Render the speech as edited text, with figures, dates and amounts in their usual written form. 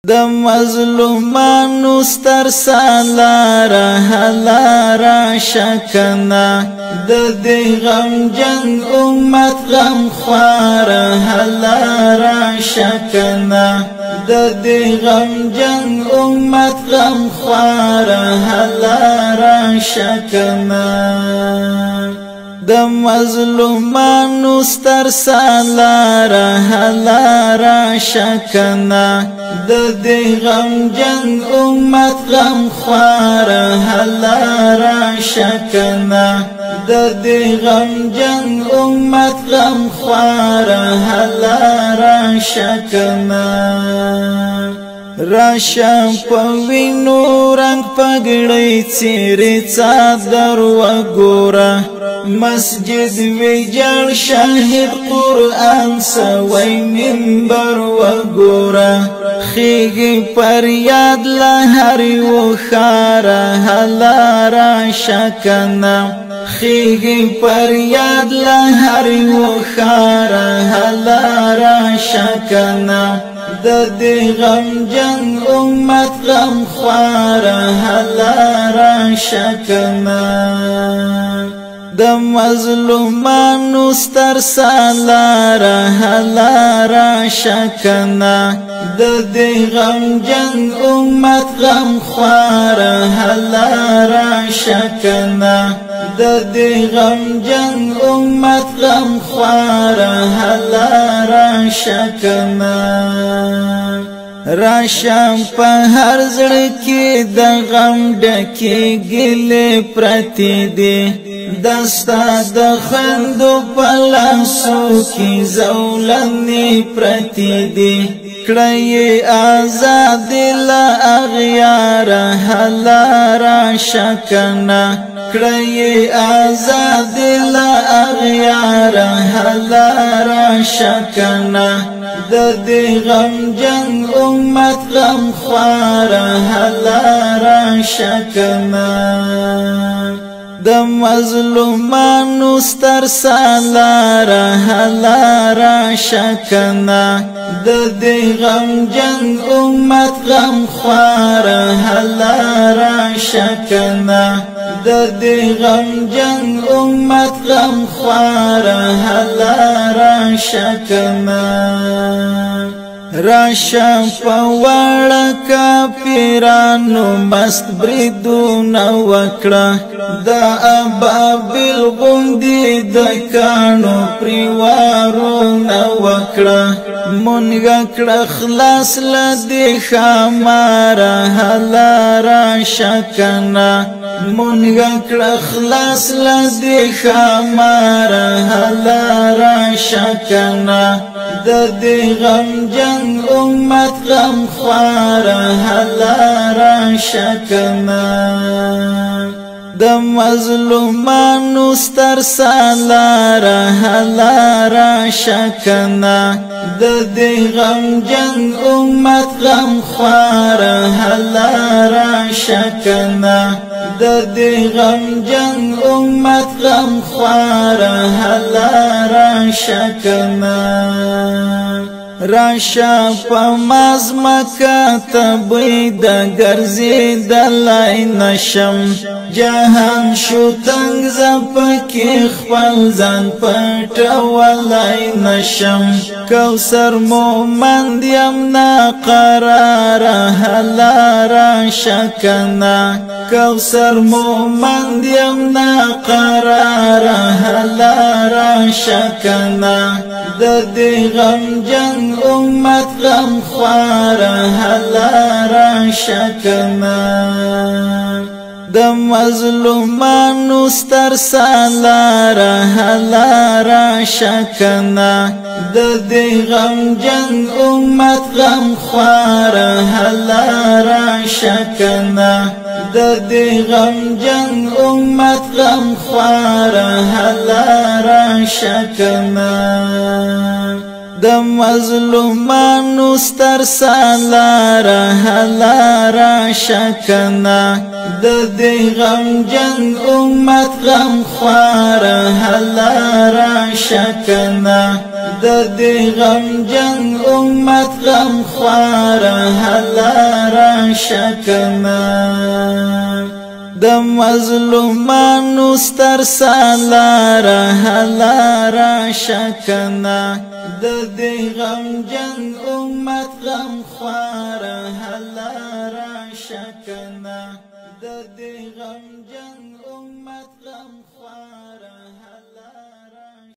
د مظلومانو ستر سالاره شکنا د دې غم جن امت غم خواره هلاره شکنا د دې غم جن امت غم خواره هلاره شکنا د مظلومانو ستر سالاره هلاره شکنا د دې غم جن امت غم خواره هلاره شکنا د دې غم جن امت غم خواره هلاره شکنا راشم پوینو رنگ پگڑی چیری چادر و گورا مسجد ویجال شاهد قرآن سوی منبر و گورا خیگی پر یاد لہری و خارا هلارا شکنا خیگی پر یاد لہری و خارا هلارا شکنا د دې غم جن امت غم خواره هلاره شکنا د مظلومانو ستر سالاره هلاره شکنا د دې غم جن امت غم خواره هلاره شکنا د دې غم جن امت غم خواره هلاره شکنا راشم په هر زړه کې د غم ډکې ګلې پرتې دي دستا د خندو په لاسو کې زولنې پرتې دي کړئ آزاد له اغیاره هلاره شکنا کړئ آزاد له اغیاره هلاره شکنا د دې غم جن امت غم خواره هلاره شکنا د مظلومانو ستر سالاره هلاره شکنا د دې غم جن امت غم خواره هلاره شکنا د دې غم جن امت غم خواره هلاره شکنا راشم په وړه کافرانو مست بریدونه وکړه د ابابیل غوندې د کاڼو پریوارونه وکړه مونږ کړه خلاص له دې ښاماره هلاره شکنا مونږ کړه خلاص له دې ښاماره هلاره شکنا د دې غم جن امت غم خواره هلاره شکنا د مظلومانو ستر سالاره هلاره شکنا د دې غم جن امت غم خواره هلاره شکنا د دې غم جن امت غم خواره هلاره شکنا راشا په مازمکه تبې د ګرځې د لای نشم جهان شو تنگ زپکې خپل ځان پټولای نشم کوثر مومند یم ناقراره هلاره شکنا کوثر مومند یم ناقراره هلاره شکنا د دې غم جن امت غم خواره هلاره شکنا د مظلومانو ستر سالاره هلاره شکنا د دې غم جن امت غم خواره هلاره شکنا د دې غم جن امت غم خواره هلاره شکنا د مظلومانو ستر سالاره هلاره شکنا د دې غم جن امت غم خواره هلاره شکنا د دې غم جن امت غم خوار هلا راشه کنه د مظلومانو ستر سالار هلا راشه کنه د دې غم جن امت غم خوار هلا راشه کنه د دې غم جن امت غم خوار هلا